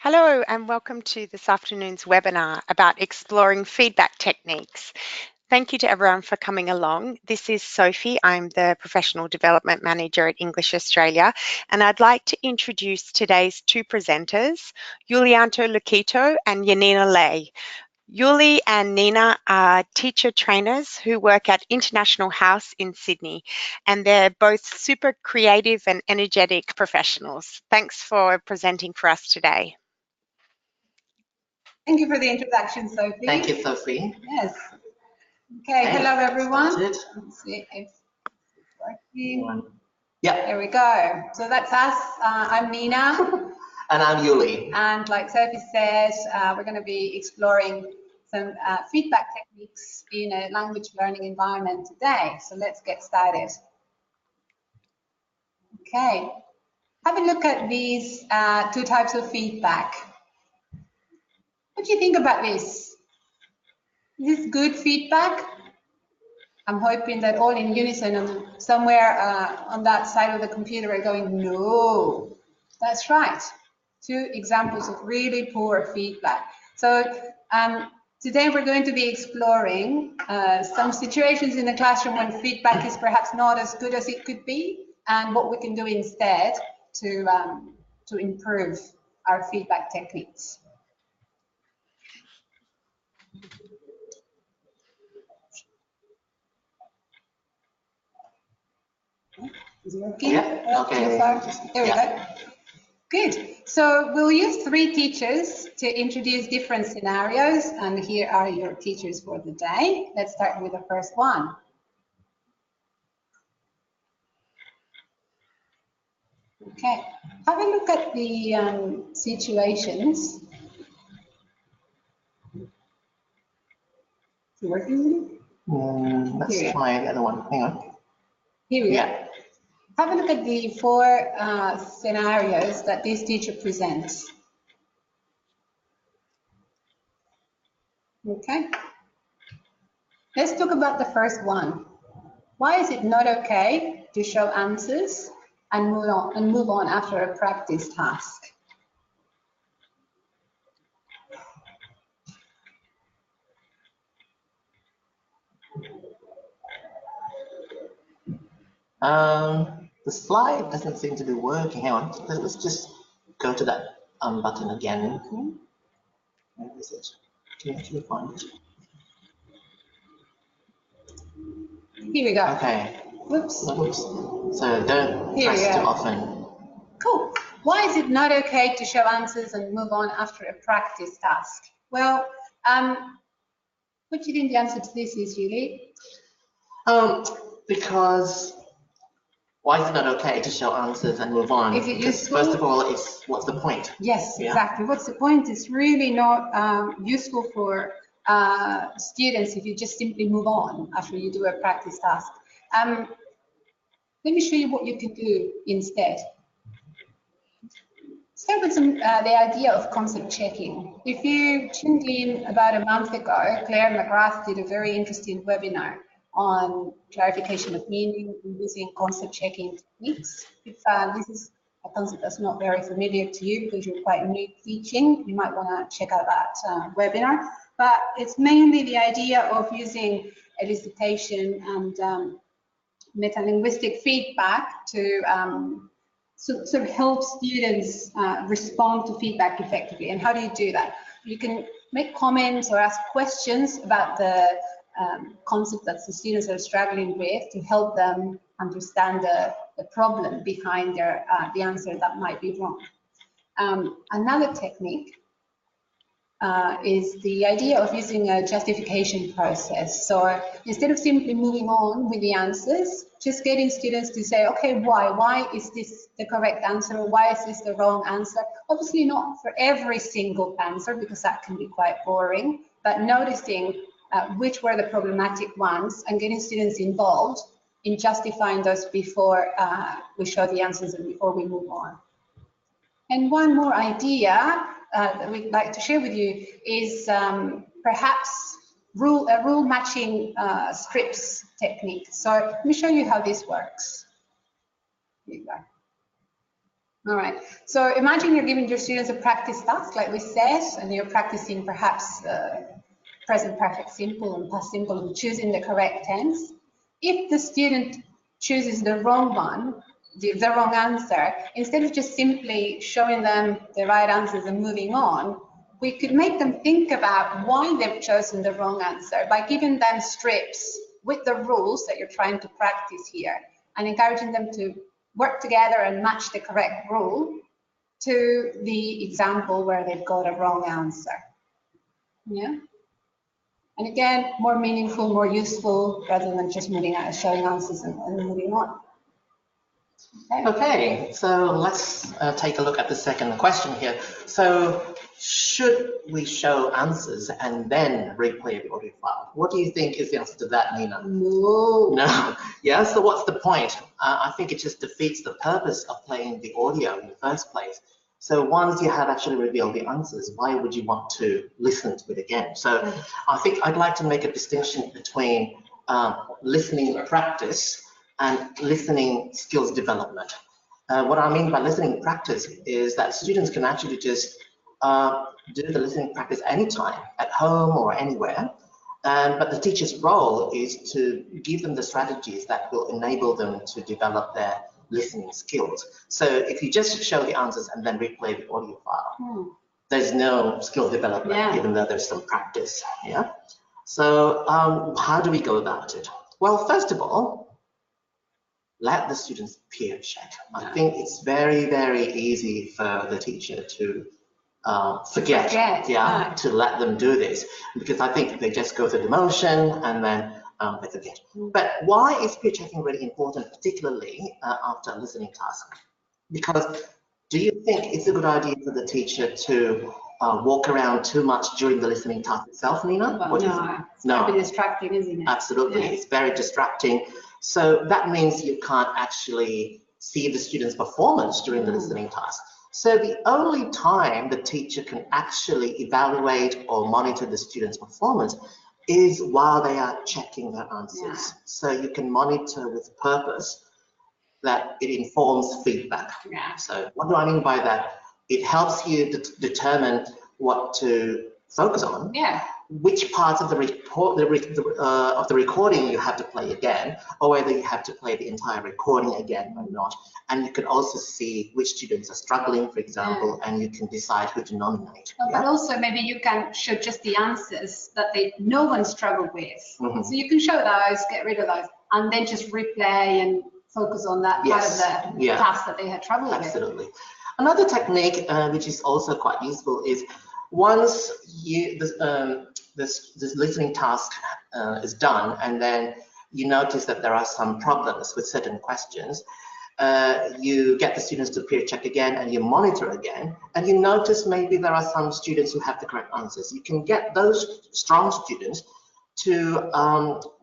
Hello and welcome to this afternoon's webinar about exploring feedback techniques. Thank you to everyone for coming along. This is Sophie. I'm the Professional Development Manager at English Australia, and I'd like to introduce today's two presenters, Yulianto Lukito and Yanina Leigh. Yuli and Nina are teacher trainers who work at International House in Sydney, and they're both super creative and energetic professionals. Thanks for presenting for us today. Thank you for the introduction, Sophie. Thank you, Sophie. Yes. Okay, hello everyone. Started. Let's see if it's working. Yeah. There we go. So that's us. I'm Nina. And I'm Yuli. And like Sophie said, we're going to be exploring some feedback techniques in a language learning environment today. So let's get started. Okay. Have a look at these two types of feedback. What do you think about this? Is this good feedback? I'm hoping that all in unison and somewhere on that side of the computer are going, no, that's right. Two examples of really poor feedback. So today we're going to be exploring some situations in the classroom when feedback is perhaps not as good as it could be, and what we can do instead to improve our feedback techniques. Is it working? Yeah, okay. There we go. Good. So we'll use three teachers to introduce different scenarios, and here are your teachers for the day. Let's start with the first one. Okay. Have a look at the situations. Is it working? Let's try the other one. Hang on. Here we go. Have a look at the four scenarios that this teacher presents. Okay. Let's talk about the first one. Why is it not okay to show answers and move on after a practice task? The slide doesn't seem to be working. Hang on. Let's just go to that button again. Where is it? Can you actually find it? Here we go. Okay. Whoops. Oops. So don't press too often. Cool. Why is it not okay to show answers and move on after a practice task? Well, what do you think the answer to this is, Yuli? Because why is it not okay to show answers and move on? Is it useful? First of all, what's the point? Yes, exactly. What's the point? It's really not useful for students if you just simply move on after you do a practice task. Let me show you what you can do instead. Start with the idea of concept checking. If you tuned in about a month ago, Claire McGrath did a very interesting webinar on clarification of meaning using concept checking techniques. If this is a concept that's not very familiar to you because you're quite new teaching, you might want to check out that webinar. But it's mainly the idea of using elicitation and meta-linguistic feedback to sort of help students respond to feedback effectively. And how do you do that? You can make comments or ask questions about the concept that the students are struggling with to help them understand the problem behind the answer that might be wrong. Another technique is the idea of using a justification process. So instead of simply moving on with the answers, just getting students to say, okay, why? Why is this the correct answer? Or why is this the wrong answer? Obviously not for every single answer, because that can be quite boring, but noticing which were the problematic ones and getting students involved in justifying those before we show the answers and before we move on. And one more idea that we'd like to share with you is perhaps a rule matching scripts technique. So let me show you how this works. Here you go. All right. So imagine you're giving your students a practice task, like we said, and you're practicing perhaps present perfect simple and past simple and choosing the correct tense. If the student chooses the wrong one, the wrong answer, instead of just simply showing them the right answers and moving on, we could make them think about why they've chosen the wrong answer by giving them strips with the rules that you're trying to practice here and encouraging them to work together and match the correct rule to the example where they've got a wrong answer. Yeah. And again, more meaningful, more useful, rather than just moving out, showing answers and moving on. Okay, so let's take a look at the second question here. So, should we show answers and then replay the audio file? What do you think is the answer to that, Nina? No. No. Yeah, so what's the point? I think it just defeats the purpose of playing the audio in the first place. So once you have actually revealed the answers, why would you want to listen to it again? So I think I'd like to make a distinction between listening practice and listening skills development. What I mean by listening practice is that students can actually just do the listening practice anytime, at home or anywhere. But the teacher's role is to give them the strategies that will enable them to develop their listening skills. So if you just show the answers and then replay the audio file, there's no skill development, even though there's some practice. Yeah. So how do we go about it? Well, first of all, let the students peer check. I think it's very, very easy for the teacher to forget, to let them do this, because I think they just go through the motion and then they forget. But why is peer checking really important, particularly after a listening task? Because do you think it's a good idea for the teacher to walk around too much during the listening task itself, Nina? Well, it's going to be distracting, isn't it? Absolutely, it's very distracting. So that means you can't actually see the student's performance during the listening task. So the only time the teacher can actually evaluate or monitor the student's performance is while they are checking their answers. So you can monitor with purpose that it informs feedback. So what do I mean by that? It helps you determine what to focus on. Which parts of the recording you have to play again, or whether you have to play the entire recording again or not. And you can also see which students are struggling, for example, and you can decide who to nominate. But also maybe you can show just the answers that no one struggled with. So you can show those, get rid of those, and then just replay and focus on that part of the task that they had trouble with. Absolutely. Another technique which is also quite useful is once this listening task is done, and then you notice that there are some problems with certain questions, you get the students to peer check again and you monitor again, and you notice maybe there are some students who have the correct answers. You can get those strong students to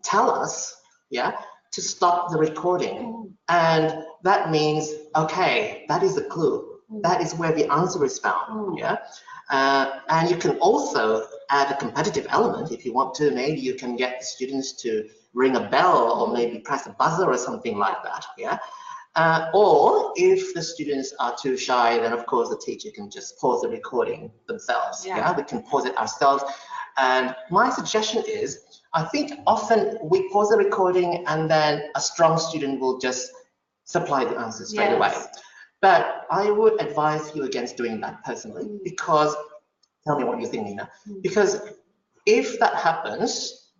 tell us, to stop the recording. And that means, okay, that is a clue. That is where the answer is found. And you can also add a competitive element if you want to. Maybe you can get the students to ring a bell or maybe press a buzzer or something like that. Or if the students are too shy, then of course the teacher can just pause the recording themselves. We can pause it ourselves. And my suggestion is, I think often we pause the recording and then a strong student will just supply the answer straight away. But I would advise you against doing that personally, because, tell me what you think, Nina, because if that happens,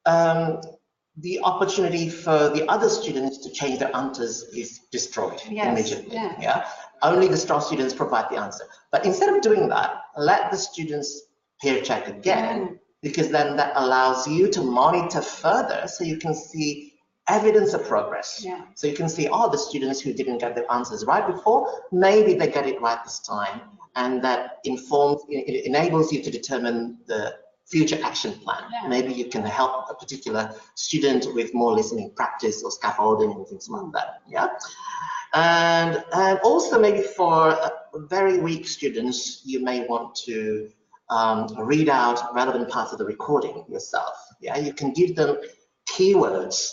the opportunity for the other students to change their answers is destroyed immediately. Only the strong students provide the answer. But instead of doing that, let the students peer check again, because then that allows you to monitor further so you can see evidence of progress. So you can see, the students who didn't get their answers right before, maybe they get it right this time, and that it enables you to determine the future action plan. Maybe you can help a particular student with more listening practice or scaffolding and things like that. And also maybe for very weak students, you may want to read out relevant parts of the recording yourself. You can give them keywords.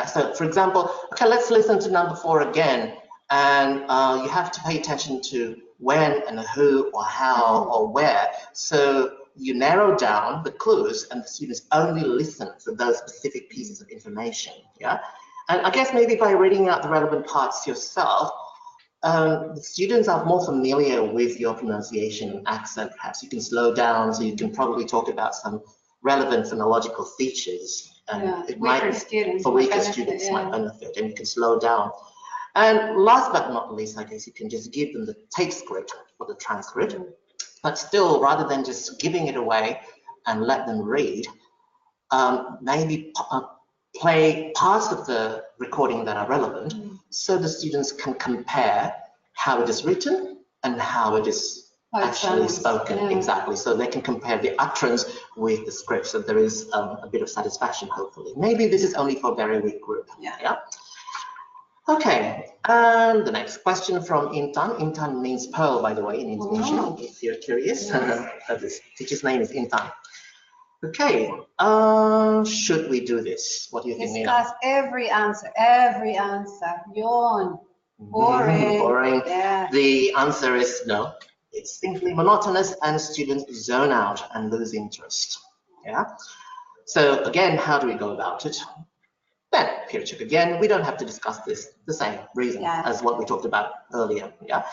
So for example, okay, let's listen to number 4 again. and you have to pay attention to when and who or how or where. So you narrow down the clues, and the students only listen to those specific pieces of information. Yeah, and I guess maybe by reading out the relevant parts yourself, the students are more familiar with your pronunciation and accent. Perhaps you can slow down, so you can probably talk about some relevant phonological features. And it might, for weaker students, might benefit, and you can slow down. And last but not least, I guess you can just give them the tape script or the transcript, but still, rather than just giving it away and let them read, maybe play parts of the recording that are relevant, so the students can compare how it is written and how it is actually spoken. Exactly. So they can compare the utterance with the script. So there is a bit of satisfaction, hopefully. Maybe this is only for a very weak group. Yeah. Okay, and the next question from Intan. Intan means pearl, by the way, in Indonesian, if you're curious. This teacher's name is Intan. Okay, should we do this? What do you think, Nina? Discuss every answer. Yawn. Boring. Boring. Yeah. The answer is no. It's simply monotonous, and students zone out and lose interest. Yeah. So again, how do we go about it? Then peer check again. We don't have to discuss this, the same reason as what we talked about earlier. Yeah.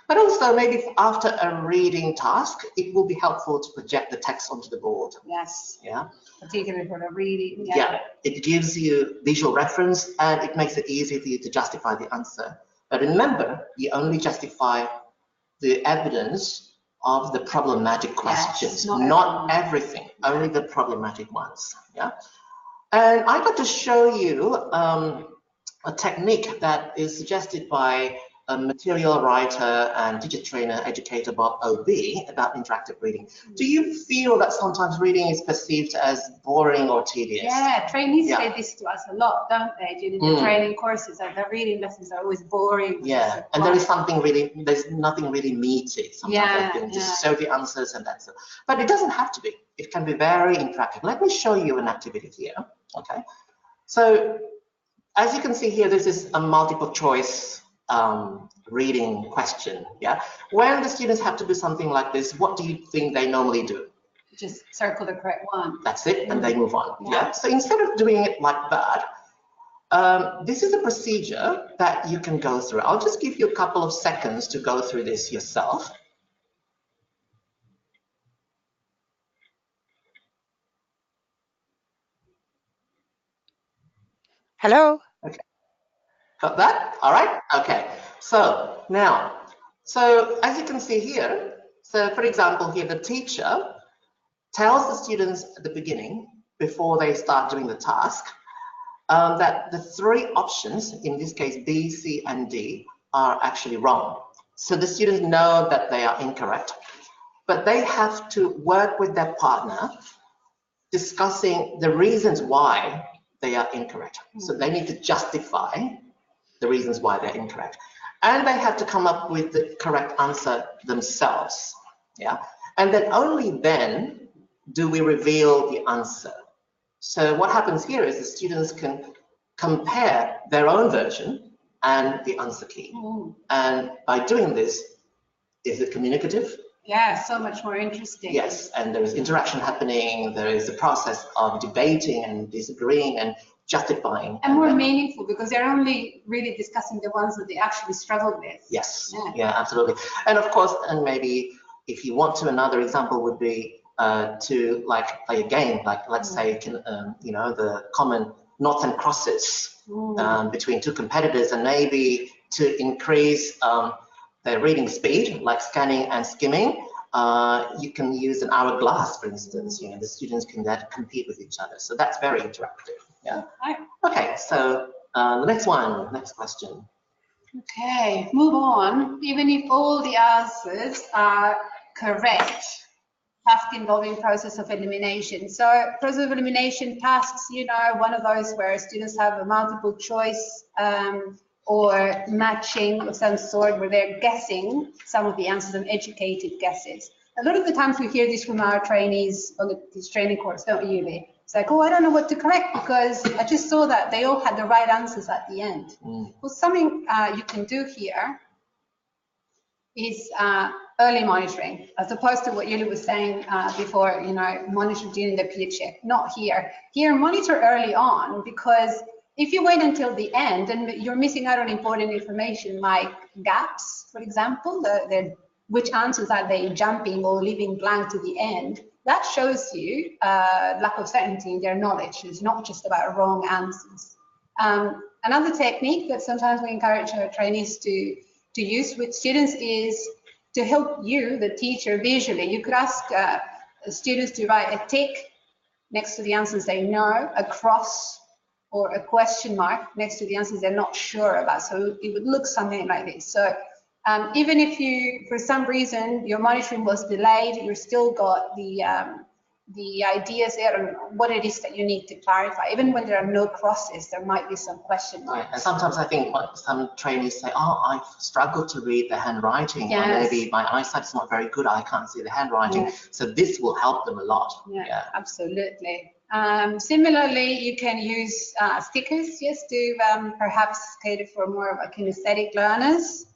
But also maybe after a reading task, it will be helpful to project the text onto the board. Yes. Yeah. Particularly for the reading. Yeah. It gives you visual reference, and it makes it easy for you to justify the answer. But remember, you only justify the evidence of the problematic questions, not everything, only the problematic ones. Yeah. And I got to show you a technique that is suggested by a material writer and teacher trainer educator Bob O.B. about interactive reading. Do you feel that sometimes reading is perceived as boring or tedious? Yeah, trainees say this to us a lot, don't they? During the training courses, and the reading lessons are always boring. Yeah, and there's nothing really meaty. Sometimes they can just show the answers and that's it. But it doesn't have to be. It can be very interactive. Let me show you an activity here. Okay, so as you can see here, this is a multiple choice reading question. Yeah, when the students have to do something like this, what do you think they normally do? Just circle the correct one. That's it, and they move on. Yeah. So instead of doing it like that, this is a procedure that you can go through. I'll just give you a couple of seconds to go through this yourself. Hello. Okay. Got that? All right. Okay. So now, as you can see here, so for example, here the teacher tells the students at the beginning, before they start doing the task, that the three options, in this case B, C, and D, are actually wrong. So the students know that they are incorrect, but they have to work with their partner discussing the reasons why they are incorrect. So they need to justify the reasons why they're incorrect. And they have to come up with the correct answer themselves. Yeah. And then only then do we reveal the answer. So what happens here is the students can compare their own version and the answer key. And by doing this, is it communicative? Yeah, so much more interesting. Yes, and there is interaction happening. There is a process of debating and disagreeing and justifying. And more meaningful, because they're only really discussing the ones that they actually struggled with. Yes, yeah, absolutely. And of course, and maybe if you want to, another example would be to like play a game, like let's say, you know, the common noughts and crosses between two competitors, and maybe to increase their reading speed, like scanning and skimming, you can use an hourglass, for instance. You know, the students can compete with each other. So that's very interactive. Yeah. Okay, so the next question. Okay, move on. Even if all the answers are correct, task involving process of elimination. So process of elimination tasks, you know, one of those where students have a multiple choice or matching of some sort, where they're guessing some of the answers and educated guesses. A lot of the times we hear this from our trainees on this training course, don't we, Yuli? It's like, oh, I don't know what to correct because I just saw that they all had the right answers at the end. Well, something you can do here is early monitoring, as opposed to what Yuli was saying before, you know, monitor during the peer check. Not here. Here, monitor early on, because if you wait until the end, then you're missing out on important information like gaps, for example, which answers are they jumping or leaving blank to the end. That shows you lack of certainty in their knowledge. It's not just about wrong answers. Another technique that sometimes we encourage our trainees to use with students is to help you, the teacher, visually. You could ask students to write a tick next to the answers they know, a cross or a question mark next to the answers they're not sure about. So it would look something like this. So even if you, for some reason, your monitoring was delayed, you've still got the ideas there on what it is that you need to clarify. Even when there are no crosses, there might be some question marks. Right. And sometimes I think what some trainees say, oh, I've struggled to read the handwriting, yes. or maybe my eyesight's not very good, I can't see the handwriting. Yes. So this will help them a lot. Yeah. Absolutely. Similarly, you can use stickers, yes, to perhaps cater for more of a kinesthetic learners.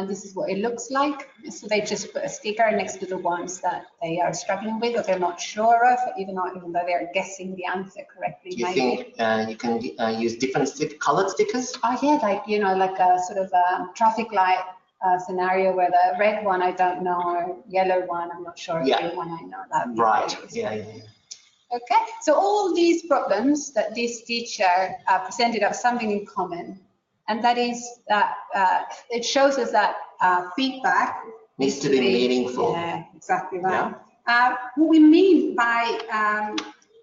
This is what it looks like. So they just put a sticker next to the ones that they are struggling with or they're not sure of, even though they're guessing the answer correctly. Do you think you can use different colored stickers? Oh yeah, like, you know, like a sort of a traffic light scenario where the red one I don't know, yellow one I'm not sure, green one I know. That would be right. Yeah. Okay, so all these problems that this teacher presented have something in common. And that is that it shows us that feedback needs to be meaningful. Yeah, exactly right. Yeah. What we mean by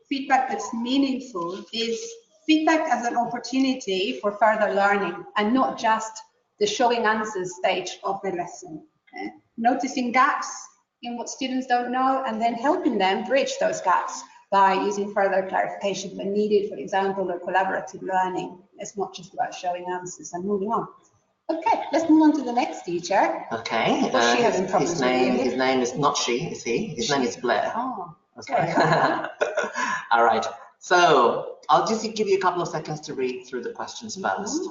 feedback that's meaningful is feedback as an opportunity for further learning and not just the showing answers stage of the lesson. Okay? Noticing gaps in what students don't know and then helping them bridge those gaps by using further clarification when needed, for example, or collaborative learning. It's not just about showing answers and moving on. Okay, let's move on to the next teacher. Okay. His name is not she, is he? His name is Blair. Oh, okay. All right. So I'll just give you a couple of seconds to read through the questions first.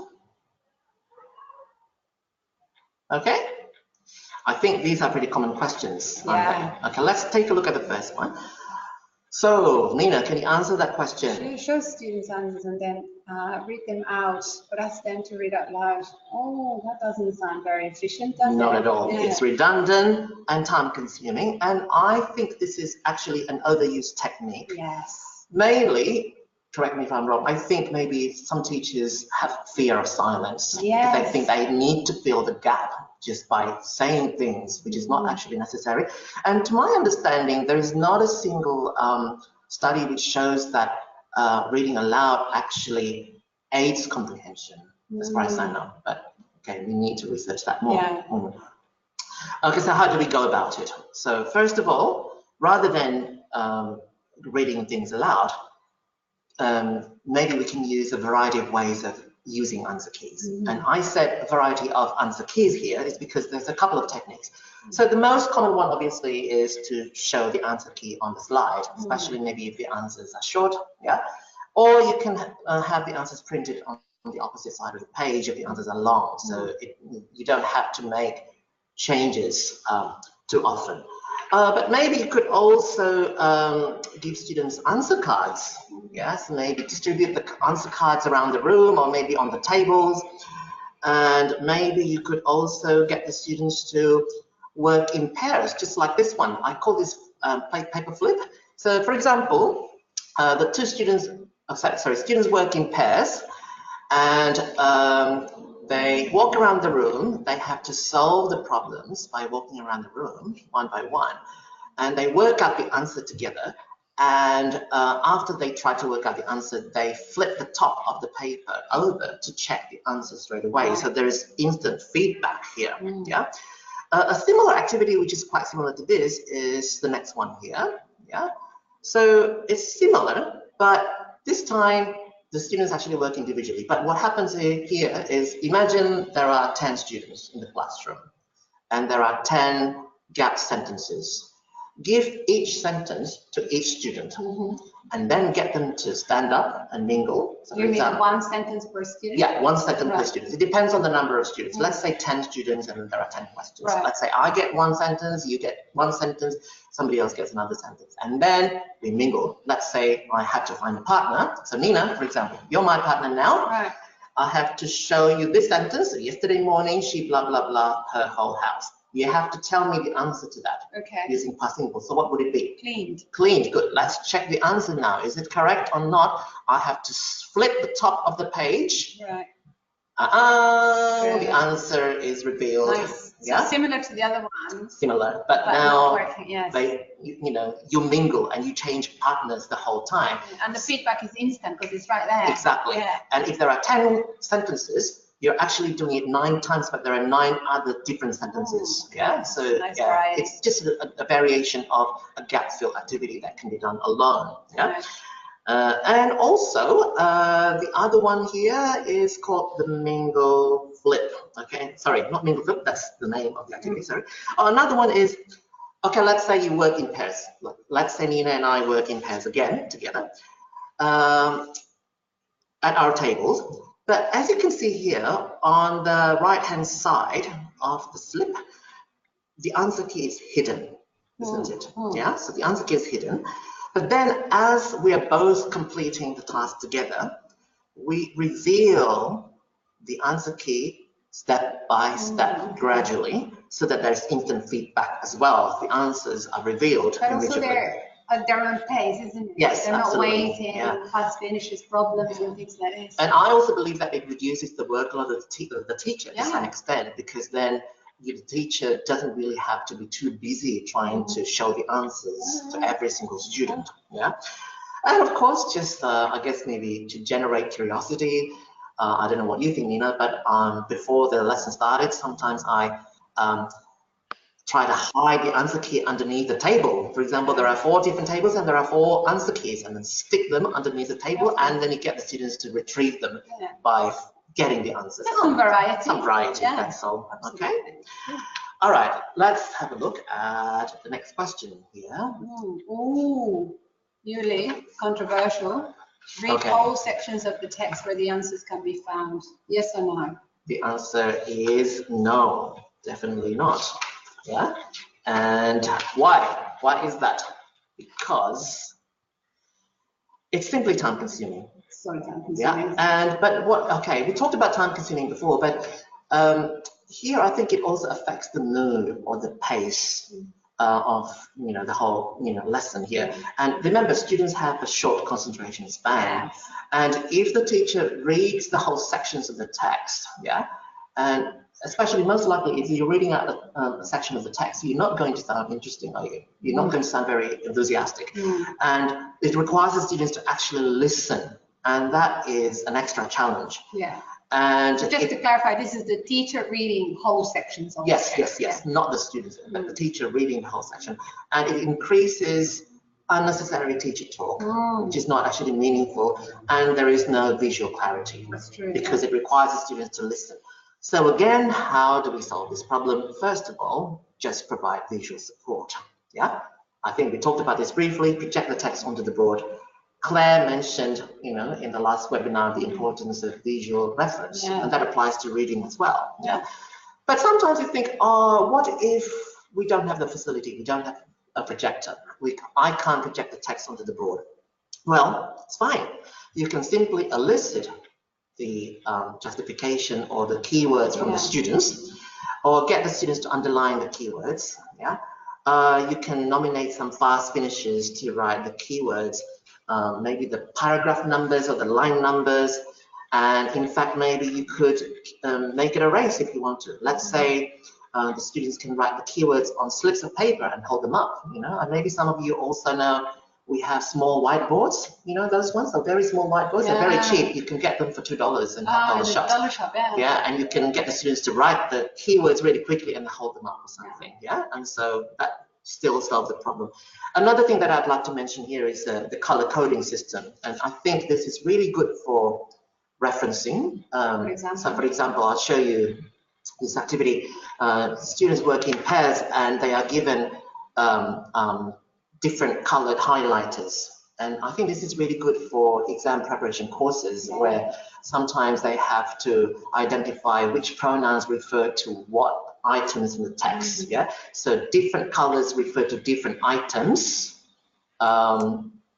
Okay. I think these are pretty common questions, aren't they? Okay, let's take a look at the first one. So, Nina, can you answer that question? Show students answers and then read them out, but ask them to read out loud. Oh, that doesn't sound very efficient, does it? Not at all. Yeah. It's redundant and time-consuming, and I think this is actually an overused technique. Yes. Mainly, correct me if I'm wrong, I think maybe some teachers have fear of silence. Yes. They think they need to fill the gap just by saying things, which is not actually necessary. And to my understanding, there is not a single study which shows that reading aloud actually aids comprehension, as far as I know. But okay, we need to research that more. Yeah. Okay, so how do we go about it? So first of all, rather than reading things aloud, maybe we can use a variety of ways of using answer keys. And I said a variety of answer keys here is because there's a couple of techniques. So the most common one obviously is to show the answer key on the slide, especially maybe if the answers are short, or you can have the answers printed on the opposite side of the page if the answers are long, so you don't have to make changes too often. But maybe you could also give students answer cards. Yes, maybe distribute the answer cards around the room or maybe on the tables. And maybe you could also get the students to work in pairs, just like this one. I call this paper flip. So for example, the two students, students work in pairs and they walk around the room. They have to solve the problems by walking around the room one by one. And they work out the answer together. And after they try to work out the answer, they flip the top of the paper over to check the answer straight away. So there is instant feedback here. A similar activity, which is quite similar to this, is the next one here. So it's similar, but this time the students actually work individually. But what happens here is, imagine there are 10 students in the classroom, and there are 10 gap sentences. Give each sentence to each student. and then get them to stand up and mingle. So You mean one sentence per student? Yeah, one sentence per student. It depends on the number of students. Let's say 10 students and there are 10 questions. Right. Let's say I get one sentence, you get one sentence, somebody else gets another sentence. And then we mingle. Let's say I had to find a partner. So Nina, for example, you're my partner now. Right. I have to show you this sentence. So yesterday morning, she blah, blah, blah, her whole house. You have to tell me the answer to that. Okay. Using past simple. So what would it be? Cleaned. Cleaned. Good. Let's check the answer now. Is it correct or not? I have to flip the top of the page. Right. The answer is revealed. Nice. Yeah. So similar to the other ones. Similar, but But now not working, yes. you mingle and you change partners the whole time. And the feedback is instant because it's right there. Exactly. Yeah. And if there are 10 sentences, you're actually doing it 9 times, but there are 9 other different sentences. Yeah. So nice yeah, variety. it's just a variation of a gap fill activity that can be done alone. Yeah. Right. And also, the other one here is called the mingle flip. Okay, sorry, not mingle flip, that's the name of the activity, sorry. Another one is, okay, let's say you work in pairs. Let's say Nina and I work in pairs again, together, at our tables. But as you can see here, on the right-hand side of the slip, the answer key is hidden, isn't it? Yeah, so the answer key is hidden. But then as we are both completing the task together, we reveal the answer key step by step gradually so that there's instant feedback as well. The answers are revealed. But also they're at their own pace, isn't it? Yes, they're absolutely. Not waiting, fast finishes, problems and things like this. And I also believe that it reduces the workload of the teacher to some extent, because then the teacher doesn't really have to be too busy trying to show the answers to every single student. Yeah, and of course, just I guess maybe to generate curiosity. I don't know what you think, Nina, but before the lesson started, sometimes I try to hide the answer key underneath the table. For example, there are 4 different tables and there are 4 answer keys, and then stick them underneath the table, and then you get the students to retrieve them by getting the answers. Some variety. Some variety, that's all. Okay. All right, let's have a look at the next question here. Ooh, Yuli, controversial. Read whole sections of the text where the answers can be found. Yes or no? The answer is no, definitely not. Yeah, and why? Why is that? Because it's simply time consuming. Sorry, time consuming. Yeah, okay, we talked about time consuming before, but here I think it also affects the mood or the pace of the whole lesson here. And remember, students have a short concentration span, and if the teacher reads the whole sections of the text, and especially most likely if you're reading out a section of the text, you're not going to sound interesting, are you? You're not going to sound very enthusiastic. And it requires the students to actually listen, and that is an extra challenge. Yeah. And so just to clarify, this is the teacher reading whole sections of yes, not the students, but the teacher reading the whole section. And it increases unnecessary teacher talk, which is not actually meaningful, and there is no visual clarity. That's true, because it requires the students to listen. So again, how do we solve this problem? First of all, just provide visual support. Yeah, I think we talked about this briefly. Project the text onto the board. Claire mentioned, in the last webinar, the importance of visual reference, and that applies to reading as well. Yeah, but sometimes you think, oh, what if we don't have the facility? We don't have a projector. I can't project the text onto the board. Well, it's fine. You can simply elicit the justification or the keywords from the students, or get the students to underline the keywords. You can nominate some fast finishers to write the keywords, maybe the paragraph numbers or the line numbers, and in fact maybe you could make it a race if you want to. Let's say the students can write the keywords on slips of paper and hold them up, and maybe some of you also know we have small whiteboards, those ones are very small whiteboards. They're very cheap. You can get them for $2 in dollar shops. Dollar shop, and you can get the students to write the keywords really quickly and hold them up or something. And so that still solves the problem. Another thing that I'd like to mention here is the color coding system, and I think this is really good for referencing. So for example, I'll show you this activity. Students work in pairs and they are given different colored highlighters. And I think this is really good for exam preparation courses where sometimes they have to identify which pronouns refer to what items in the text. Yeah, so different colors refer to different items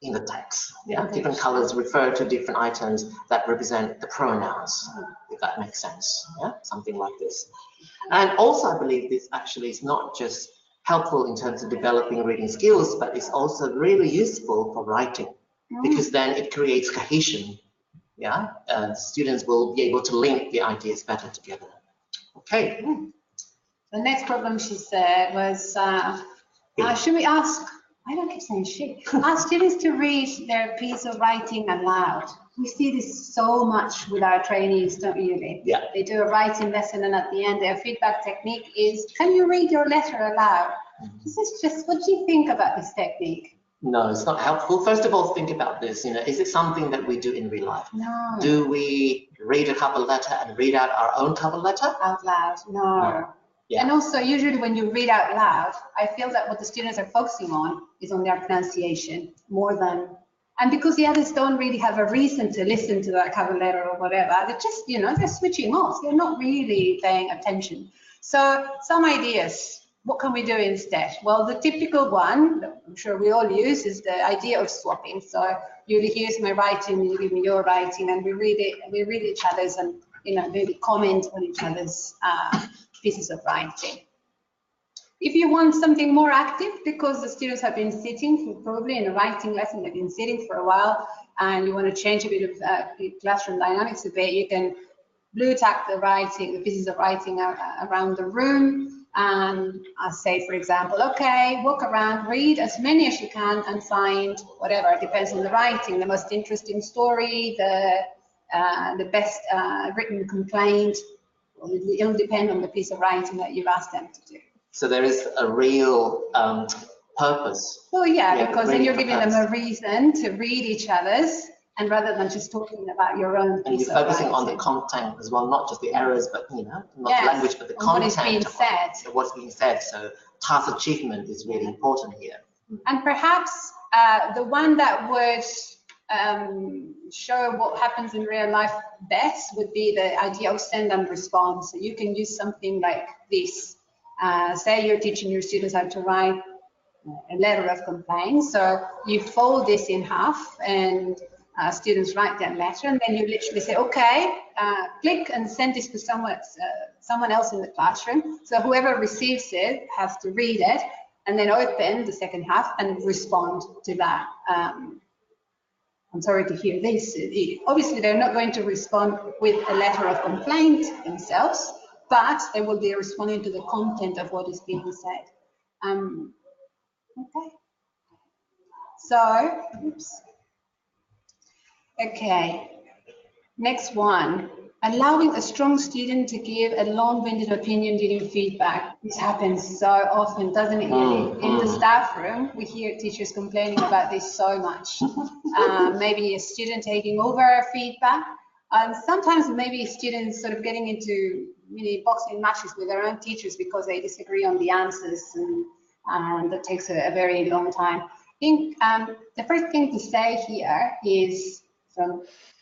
in the text. Yeah, different colors refer to different items that represent the pronouns, if that makes sense. Yeah, something like this. And also, I believe this actually is not just helpful in terms of developing reading skills, but it's also really useful for writing, because then it creates cohesion. Yeah, students will be able to link the ideas better together. Okay. The next problem she said was, should we ask, I don't keep saying she, ask students to read their piece of writing aloud. We see this so much with our trainees, don't we, Yuli? Yeah. They do a writing lesson and at the end their feedback technique is, can you read your letter aloud? This is just, what do you think about this technique? No, it's not helpful. First of all, think about this. You know, is it something that we do in real life? No. Do we read a cover letter and read out our own cover letter? Out loud, no. Yeah. And also, usually when you read out loud, I feel that what the students are focusing on is on their pronunciation more than, and because the others don't really have a reason to listen to that cover letter or whatever, they're just, you know, they're switching off. They're not really paying attention. So some ideas. What can we do instead? Well, the typical one that I'm sure we all use is the idea of swapping. So Yuli, here's my writing, you give me your writing, and we read it. We read each other's, and you know, maybe comment on each other's pieces of writing. If you want something more active, because the students have been sitting for probably in a writing lesson, they've been sitting for a while, and you want to change a bit of classroom dynamics a bit, you can blue tack the writing, the pieces of writing around the room. And I say, for example, okay, walk around, read as many as you can and find whatever, it depends on the writing, the most interesting story, the best written complaint. It'll depend on the piece of writing that you've asked them to do. So there is a real purpose. Well, yeah, because then you're giving them a reason to read each other's, and rather than just talking about your own piece of writing. And you're focusing on the content as well, not just the errors, but you know, not the language, but the content. What is being said. What's being said. So task achievement is really important here. And perhaps the one that would show what happens in real life best would be the idea of send and respond. So you can use something like this. Say you're teaching your students how to write a letter of complaint. So you fold this in half and students write their letter, and then you literally say, okay, click and send this to someone else in the classroom. So whoever receives it has to read it and then open the second half and respond to that. I'm sorry to hear this. Obviously, they're not going to respond with a letter of complaint themselves, but they will be responding to the content of what is being said. Okay. So, oops. Okay, next one. Allowing a strong student to give a long-winded opinion during feedback. This happens so often, doesn't it, really? In the staff room, we hear teachers complaining about this so much. Maybe a student taking over feedback, and sometimes maybe students sort of getting into mini boxing matches with their own teachers because they disagree on the answers, and that takes a very long time. I think the first thing to say here is,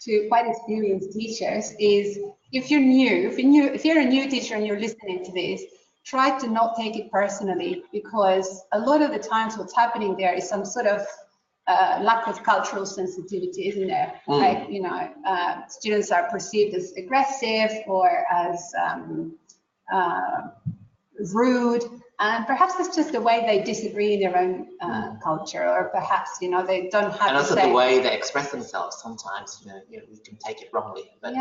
to quite experienced teachers, is if you're a new teacher and you're listening to this, try to not take it personally, because a lot of the times what's happening there is some sort of lack of cultural sensitivity, isn't there? Like, you know, students are perceived as aggressive or as rude, and perhaps it's just the way they disagree in their own culture, or perhaps, you know, they don't have. And also the way they express themselves. Sometimes, you know, we can take it wrongly, but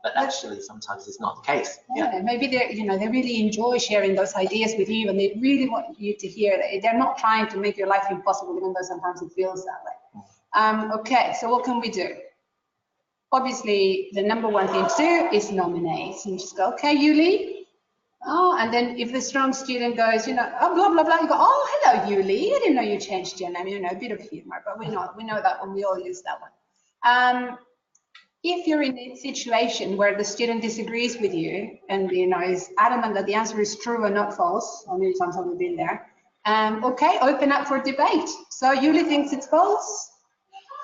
but actually sometimes it's not the case. Maybe they, you know, they really enjoy sharing those ideas with you, and they really want you to hear that. They're not trying to make your life impossible, even though sometimes it feels that way. Okay, so what can we do? Obviously, the number one thing to do is nominate. So you just go, okay, Yuli. Oh, and then if the strong student goes, you know, oh, blah, blah, blah, you go, oh, hello, Yuli. I didn't know you changed your name. You know, a bit of humor, but we know that one. We all use that one. If you're in a situation where the student disagrees with you and, you know, is adamant that the answer is true and not false, how many times have we been there? Okay, open up for debate. So Yuli thinks it's false.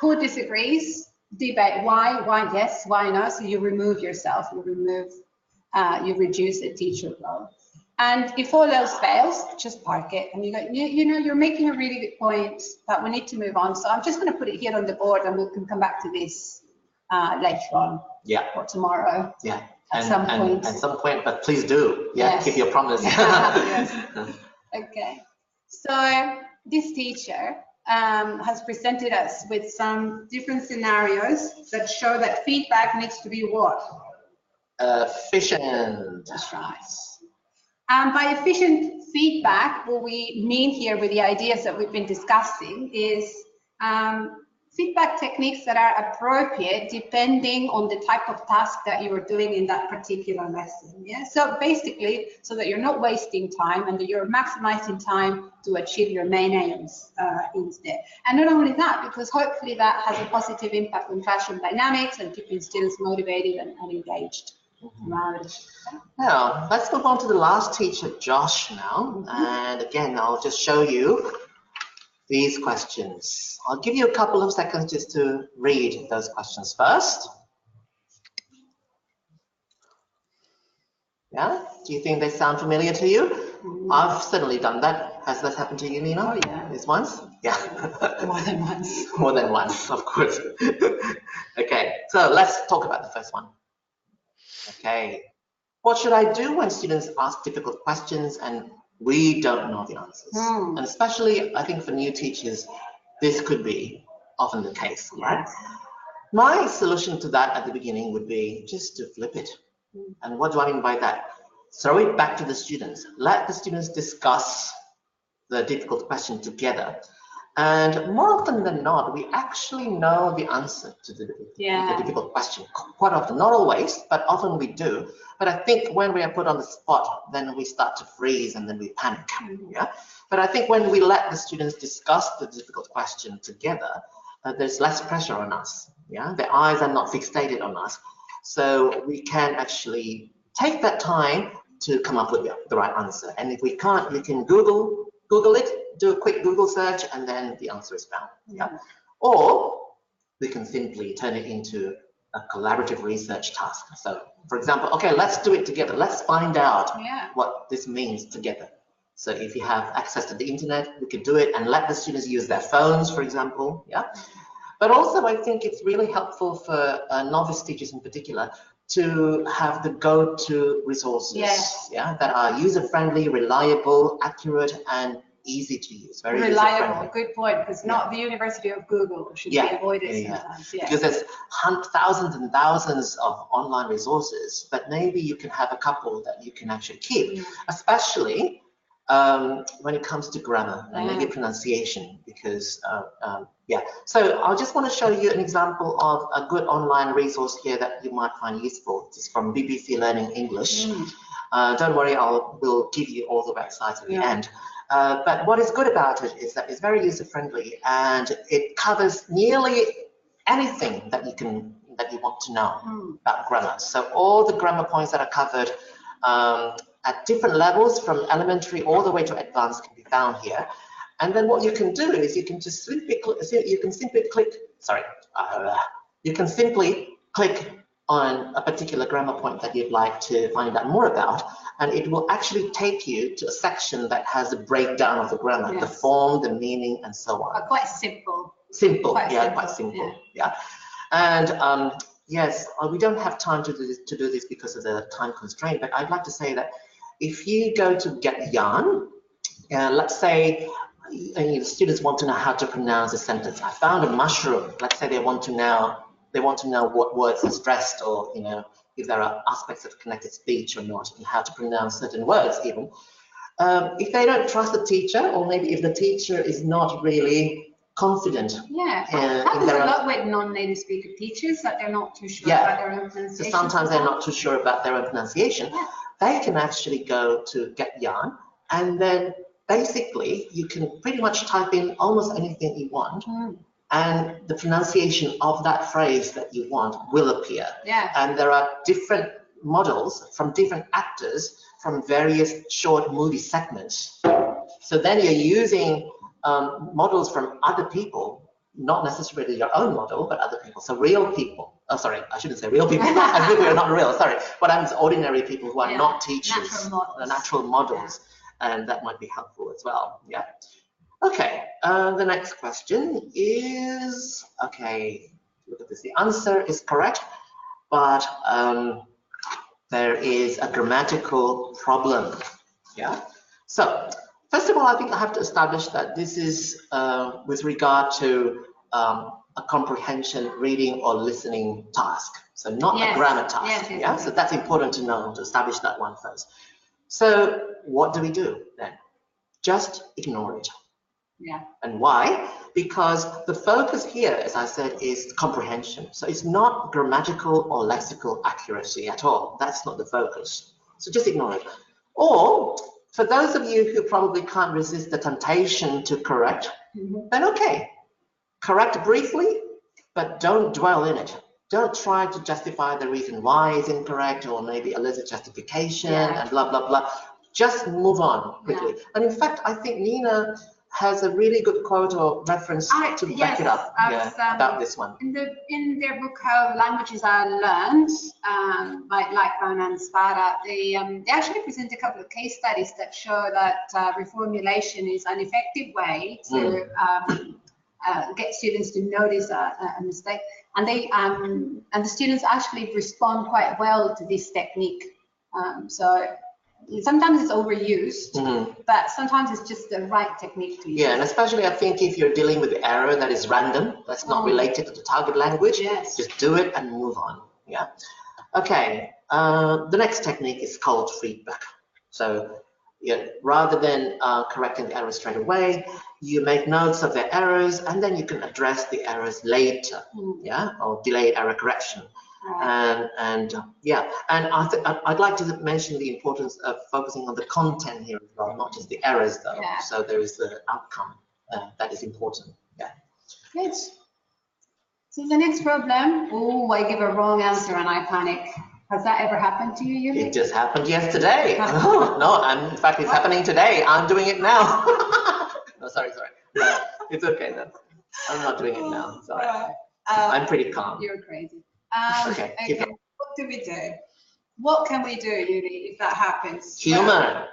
who disagrees, debate why yes, why no. So you remove yourself, you reduce the teacher role. And if all else fails, just park it. And you go, you know, you're making a really good point, but we need to move on. So I'm just going to put it here on the board, and we can come back to this later on. Yeah. Or tomorrow. Yeah. At some point. At some point, but please do. Yeah. Yes. Keep your promise. Yes. Okay. So this teacher has presented us with some different scenarios that show that feedback needs to be what? Efficient. That's right. And by efficient feedback, what we mean here with the ideas that we've been discussing is feedback techniques that are appropriate depending on the type of task that you are doing in that particular lesson. Yeah. So basically, so that you're not wasting time and that you're maximizing time to achieve your main aims instead. And not only that, because hopefully that has a positive impact on classroom dynamics and keeping students motivated and engaged. Now, let's move on to the last teacher, Josh, now. And again, I'll just show you these questions. I'll give you a couple of seconds just to read those questions first. Yeah? Do you think they sound familiar to you? I've certainly done that. Has that happened to you, Nina? Oh, yeah. This once? Yeah. More than once. More than once, of course. Okay, so let's talk about the first one. Okay, what should I do when students ask difficult questions and we don't know the answers? And especially, I think for new teachers, this could be often the case, right? My solution to that at the beginning would be just to flip it. And what do I mean by that? Throw it back to the students. Let the students discuss the difficult question together. And more often than not, we actually know the answer to the difficult question. Quite often, not always, but often we do. But I think when we are put on the spot, then we start to freeze and then we panic. Yeah. But I think when we let the students discuss the difficult question together, there's less pressure on us. Yeah. Their eyes are not fixated on us, so we can actually take that time to come up with the right answer. And if we can't, you can Google it, do a quick Google search, and then the answer is found. Yeah. Or we can simply turn it into a collaborative research task. So, for example, okay, let's do it together. Let's find out what this means together. So if you have access to the internet, we could do it and let the students use their phones, for example. Yeah. But also, I think it's really helpful for novice teachers in particular to have the go-to resources, that are user-friendly, reliable, accurate, and easy to use. Very reliable, good point, because not the University of Google should be avoided sometimes. Because there's thousands and thousands of online resources, but maybe you can have a couple that you can actually keep, especially when it comes to grammar and maybe pronunciation, because so I just want to show you an example of a good online resource here that you might find useful. It's from BBC Learning English. Don't worry, we'll give you all the websites at the end. But what is good about it is that it's very user-friendly and it covers nearly anything that you want to know about grammar. So all the grammar points that are covered at different levels, from elementary all the way to advanced, can be found here. And then what you can do is you can just simply click on a particular grammar point that you'd like to find out more about, and it will actually take you to a section that has a breakdown of the grammar, the form, the meaning, and so on. Quite simple. Quite simple. Yeah. And yes, we don't have time to do this because of the time constraint, but I'd like to say that if you go to Get Yarn, let's say students want to know how to pronounce a sentence. I found a mushroom. Let's say they want to know what words are stressed, or if there are aspects of connected speech or not, and how to pronounce certain words even. If they don't trust the teacher, or maybe if the teacher is not really confident. Happens a lot with non-native speaker teachers, that they're not too sure about their own pronunciation. So sometimes they're not too sure about their own pronunciation. They can actually go to Get Yarn, and then basically you can pretty much type in almost anything you want, and the pronunciation of that phrase that you want will appear. And there are different models from different actors from various short movie segments. So then you're using models from other people not necessarily your own model, but other people. So real people. Oh, sorry, I shouldn't say real people. As if we are not real. Sorry, but I'm ordinary people who are not teachers, natural models, and that might be helpful as well. Yeah. Okay. The next question is okay. Look at this. The answer is correct, but there is a grammatical problem. Yeah. So first of all, I think I have to establish that this is with regard to a comprehension, reading, or listening task. So not a grammar task. Yeah. So that's important to know, to establish that one first. So what do we do then? Just ignore it. Yeah. And why? Because the focus here, as I said, is comprehension. So it's not grammatical or lexical accuracy at all. That's not the focus. So just ignore it. Or for those of you who probably can't resist the temptation to correct, then okay, correct briefly, but don't dwell in it. Don't try to justify the reason why it's incorrect, or maybe elicit justification and blah, blah, blah. Just move on quickly. And in fact, I think Nina has a really good quote or reference to back it up about this one. In their book, How Languages Are Learned, by Lightbone and Spada, they actually present a couple of case studies that show that reformulation is an effective way to get students to notice a mistake, and the students actually respond quite well to this technique. So sometimes it's overused, but sometimes it's just the right technique to use. Yeah, and especially I think if you're dealing with error that is random, that's not related to the target language, just do it and move on. Yeah. Okay. The next technique is called feedback. So rather than correcting the errors straight away, you make notes of the errors, and then you can address the errors later. Yeah, or delayed error correction. And I'd like to mention the importance of focusing on the content here as well, not just the errors though. So there is the outcome that is important. Yeah. Good. So the next problem, I give a wrong answer and I panic. Has that ever happened to you, Yuli? It just happened yesterday. No, in fact, it's happening today. I'm doing it now. No, sorry. It's okay then. I'm not doing it now. Sorry. I'm pretty calm. You're crazy. Okay. What do we do? What can we do, Yuli, if that happens? Humor.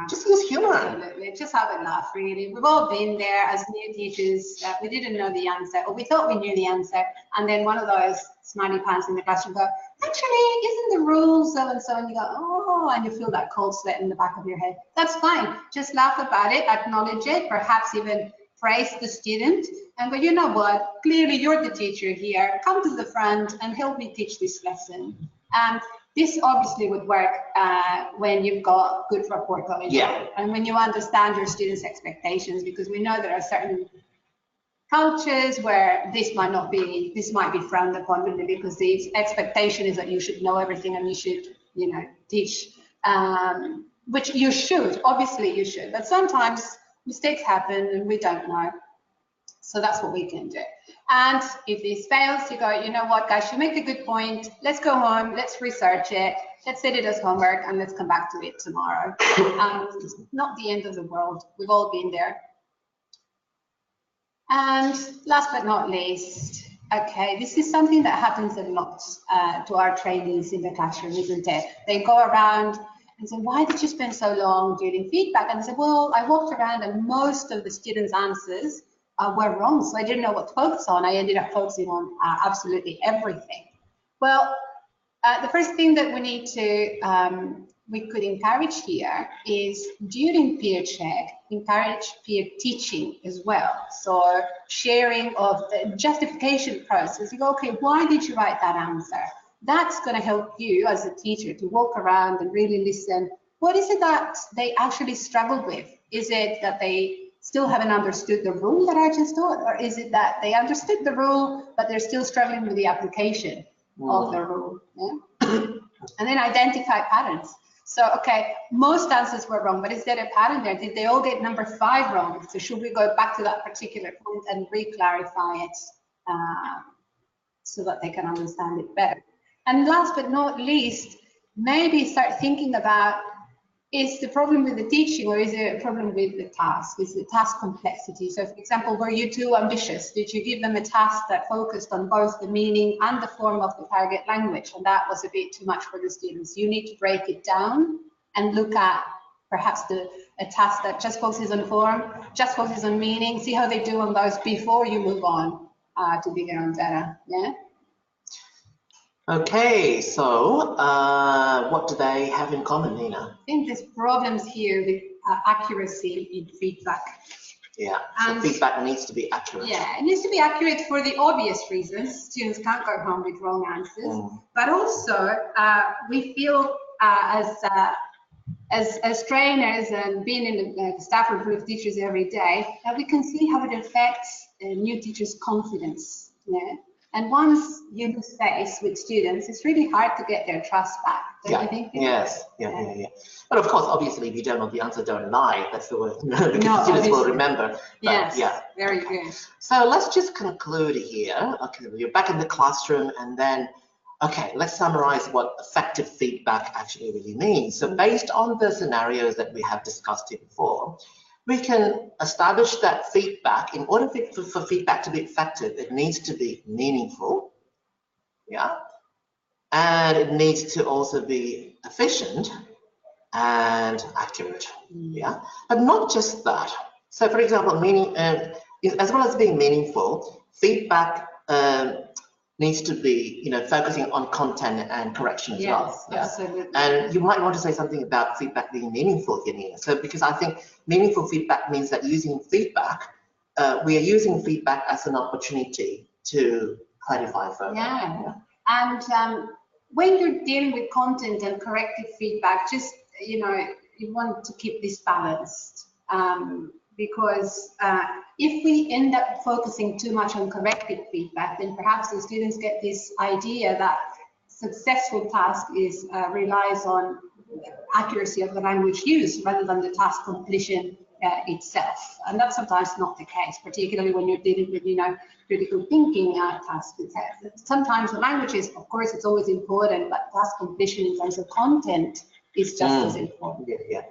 Just use humor. Absolutely. Just have a laugh, really. We've all been there as new teachers. We didn't know the answer, or we thought we knew the answer, and then one of those smarty pants in the classroom go, actually, isn't the rule so and so? And you go, oh, and you feel that cold sweat in the back of your head. That's fine. Just laugh about it, acknowledge it, perhaps even praise the student, and go, you know what? Clearly, you're the teacher here. Come to the front and help me teach this lesson. This obviously would work when you've got good rapport going on, and when you understand your students' expectations, because we know there are certain cultures where this might be frowned upon, really, because the expectation is that you should know everything and you should, teach, which you should, obviously you should, but sometimes mistakes happen and we don't know. So that's what we can do. And if this fails, you go, you know what, guys, you make a good point. Let's go home. Let's research it. Let's set it as homework and let's come back to it tomorrow. Not the end of the world. We've all been there. And last but not least, okay, this is something that happens a lot to our trainees in the classroom, isn't it? They go around and say, why did you spend so long doing feedback? And they say, well, I walked around and most of the students' answers were wrong, so I didn't know what to focus on. I ended up focusing on absolutely everything. Well, the first thing that we need to, we could encourage here is during peer check, encourage peer teaching as well. So sharing of the justification process. You go, okay, why did you write that answer? That's going to help you as a teacher to walk around and really listen. What is it that they actually struggled with? Is it that they still haven't understood the rule that I just taught? Or is it that they understood the rule, but they're still struggling with the application of the rule? Yeah? And then identify patterns. So, okay, most answers were wrong, but is there a pattern there? Did they all get number 5 wrong? So should we go back to that particular point and re-clarify it so that they can understand it better? And last but not least, maybe start thinking about, is the problem with the teaching, or is it a problem with the task? Is the task complexity? So for example, were you too ambitious? Did you give them a task that focused on both the meaning and the form of the target language? And that was a bit too much for the students. You need to break it down and look at perhaps a task that just focuses on form, just focuses on meaning, see how they do on those before you move on to bigger and better. Yeah. Okay, so what do they have in common, Nina? I think there's problems here with accuracy in feedback. Yeah, so feedback needs to be accurate. Yeah, it needs to be accurate for the obvious reasons. Students can't go home with wrong answers. But also, we feel as trainers and being in the staff room full of teachers every day, that we can see how it affects new teachers' confidence. Yeah. And once you lose face with students, it's really hard to get their trust back. Don't you think? Yes. Yeah. But of course, obviously, if you don't know the answer, don't lie. That's the word. Because no, students will remember. But, yes. Yeah. Very good. So let's just conclude here. Okay, we're back in the classroom, and then, okay, let's summarize what effective feedback actually really means. So based on the scenarios that we have discussed here before, we can establish that feedback, in order for feedback to be effective, it needs to be meaningful, yeah, and it needs to also be efficient and accurate, yeah, but not just that. So, for example, as well as being meaningful, feedback needs to be, focusing on content and correction as well. Yeah? Absolutely. And you might want to say something about feedback being meaningful, Yanina. So, because I think meaningful feedback means that using feedback, we are using feedback as an opportunity to clarify further. Yeah. And when you're dealing with content and corrective feedback, just, you want to keep this balanced. Because if we end up focusing too much on corrective feedback, then perhaps the students get this idea that successful task relies on accuracy of the language used rather than the task completion itself. And that's sometimes not the case, particularly when you're dealing with, critical thinking tasks. Sometimes the languages, of course, it's always important, but task completion in terms of content is just as important. Yeah.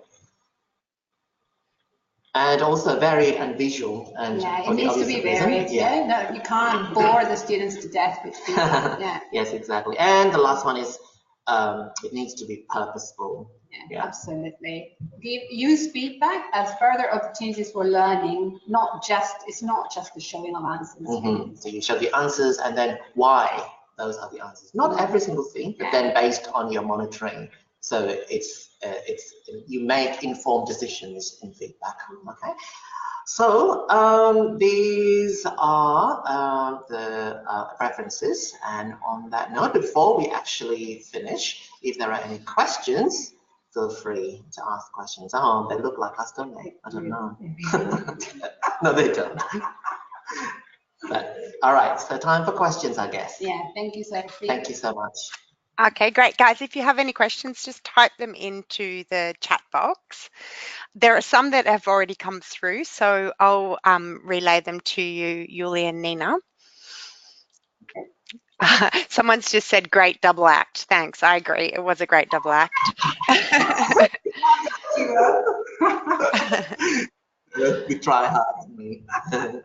And also varied and visual. And yeah, it needs to be varied. Yeah. No, you can't bore the students to death with feedback. Yeah. Yes, exactly. And the last one is it needs to be purposeful. Yeah, absolutely. Use feedback as further opportunities for learning. It's not just the showing of answers. So you show the answers and then why those are the answers. Not every single thing, but then based on your monitoring. So it's you make informed decisions in feedback. Okay. So these are the preferences. And on that note, before we actually finish, if there are any questions, feel free to ask questions. Oh, they look like us, don't they? I don't know. No, they don't. But, all right, so time for questions, I guess. Yeah, thank you, Sophie. Thank you so much. Okay, great. Guys, if you have any questions, just type them into the chat box. There are some that have already come through, so I'll relay them to you, Yulia and Nina. Someone's just said great double act. Thanks, I agree. It was a great double act. We try hard.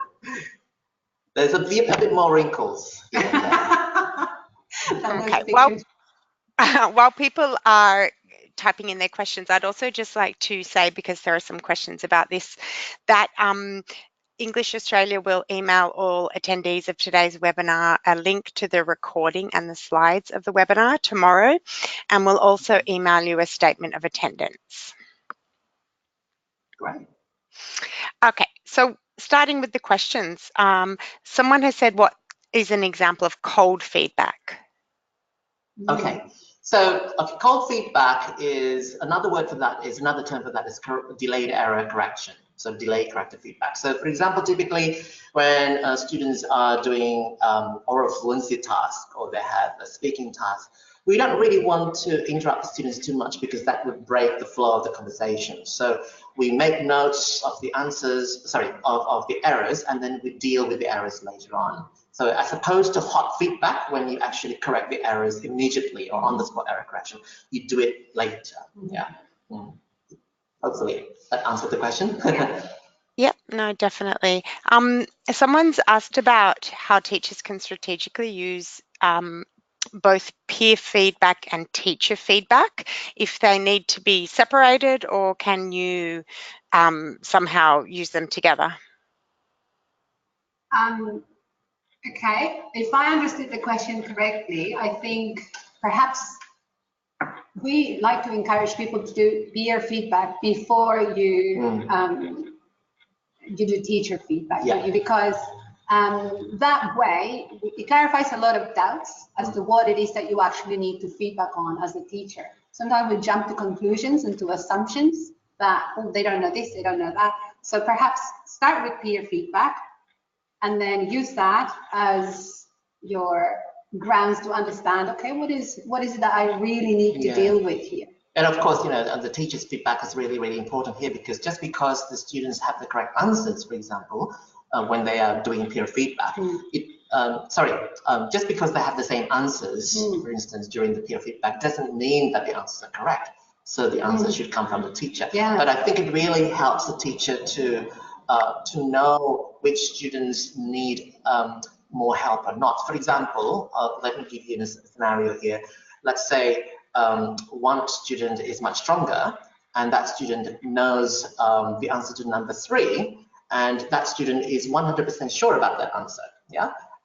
There's a bit more wrinkles. Okay, well, while people are typing in their questions, I'd also just like to say, because there are some questions about this, that English Australia will email all attendees of today's webinar a link to the recording and the slides of the webinar tomorrow, and we'll also email you a statement of attendance. Great. Okay, so starting with the questions, someone has said, what is an example of cold feedback? Okay, so cold feedback is another word for that, is another term for that is delayed error correction. So delayed corrective feedback. So for example, typically when students are doing oral fluency task or they have a speaking task, we don't really want to interrupt the students too much because that would break the flow of the conversation. So we make notes of the answers, of the errors, and then we deal with the errors later on. So as opposed to hot feedback, when you actually correct the errors immediately or on the spot error correction, you do it later. Yeah. Hopefully that answered the question. Yep, no, definitely. Someone's asked about how teachers can strategically use both peer feedback and teacher feedback, if they need to be separated, or can you somehow use them together? Okay, if I understood the question correctly, I think perhaps we like to encourage people to do peer feedback before you you do teacher feedback, because that way it clarifies a lot of doubts as to what it is that you actually need to feedback on as a teacher. Sometimes we jump to conclusions and to assumptions that, oh, they don't know this, they don't know that. So perhaps start with peer feedback and then use that as your grounds to understand, okay, what is it that I really need to deal with here? And of course, you know, the teacher's feedback is really, really important here, because just because the students have the correct answers, for example, when they are doing peer feedback, just because they have the same answers, for instance, during the peer feedback, doesn't mean that the answers are correct. So the answer should come from the teacher. But I think it really helps the teacher to know which students need more help or not. For example, let me give you a scenario here. Let's say one student is much stronger, and that student knows the answer to number 3, and that student is 100% sure about that answer,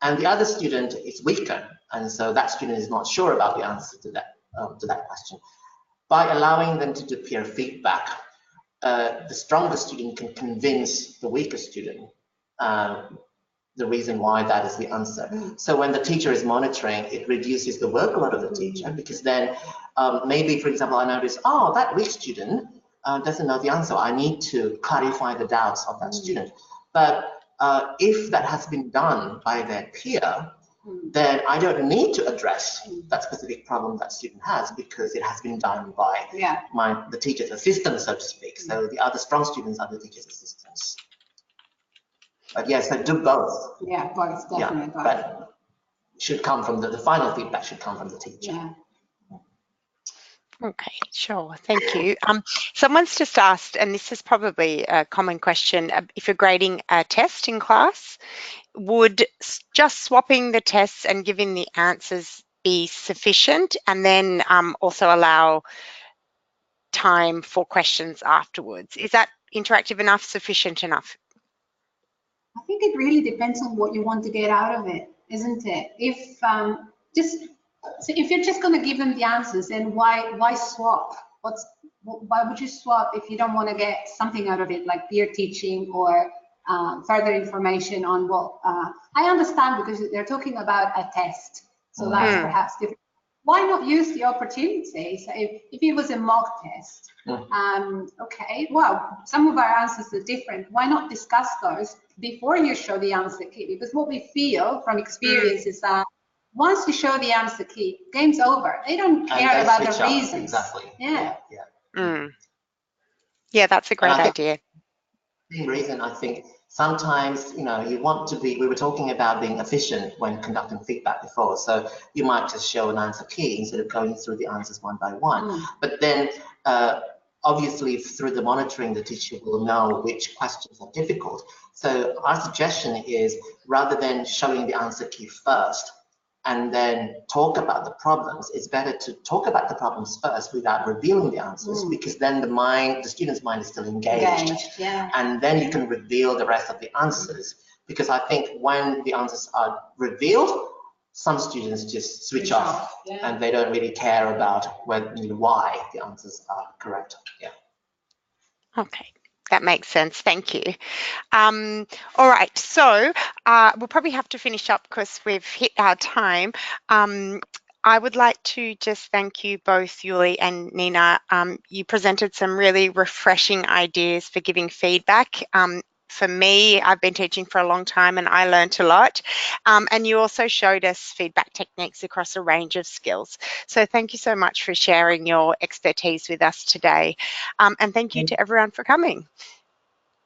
and the other student is weaker, and so that student is not sure about the answer to that question. By allowing them to do peer feedback, the stronger student can convince the weaker student the reason why that is the answer. So when the teacher is monitoring, it reduces the workload of the teacher, because then maybe, for example, I notice, oh, that weak student doesn't know the answer. I need to clarify the doubts of that student. But if that has been done by their peer, then I don't need to address that specific problem that student has, because it has been done by the teacher's assistant, so to speak. So the other strong students are the teacher's assistants. But yes, I do both. Yeah, both, definitely. Both. But should come from the final feedback should come from the teacher. Okay, sure, thank you. Someone's just asked, and this is probably a common question, if you're grading a test in class, would just swapping the tests and giving the answers be sufficient, and then also allow time for questions afterwards? Is that interactive enough, sufficient enough? I think it really depends on what you want to get out of it, isn't it? If if you're just going to give them the answers, then why swap? Why would you swap if you don't want to get something out of it, like peer teaching or further information on what? I understand, because they're talking about a test, so that's perhaps different. Why not use the opportunity? So if it was a mock test, okay, well, some of our answers are different. Why not discuss those before you show the answer key? Because what we feel from experience is that once you show the answer key, game's over. They don't care about the reasons. Exactly. Yeah. Yeah, that's a great idea. The reason, I think, sometimes, you know, you want to be, we were talking about being efficient when conducting feedback before, so you might just show an answer key instead of going through the answers one by one. But then obviously through the monitoring, the teacher will know which questions are difficult. So our suggestion is, rather than showing the answer key first and then talk about the problems, it's better to talk about the problems first without revealing the answers, because then the student's mind is still engaged. And then you can reveal the rest of the answers. Because I think when the answers are revealed, some students just switch off and they don't really care about why the answers are correct. Okay. That makes sense. Thank you. All right, so we'll probably have to finish up because we've hit our time. I would like to just thank you both, Yuli and Nina. You presented some really refreshing ideas for giving feedback. For me, I've been teaching for a long time and I learned a lot. And you also showed us feedback techniques across a range of skills. So thank you so much for sharing your expertise with us today. And thank you to everyone for coming.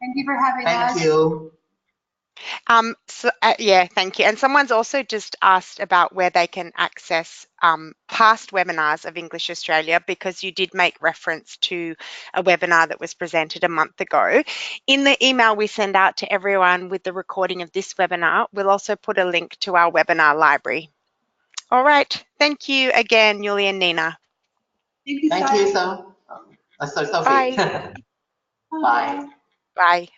Thank you for having us. Thank you. Yeah, thank you. And someone's also just asked about where they can access past webinars of English Australia, because you did make reference to a webinar that was presented a month ago. In the email we send out to everyone with the recording of this webinar, we'll also put a link to our webinar library. All right. Thank you again, Yuli and Nina. Thank you, Thank you, Sophie. Bye. Bye. Bye.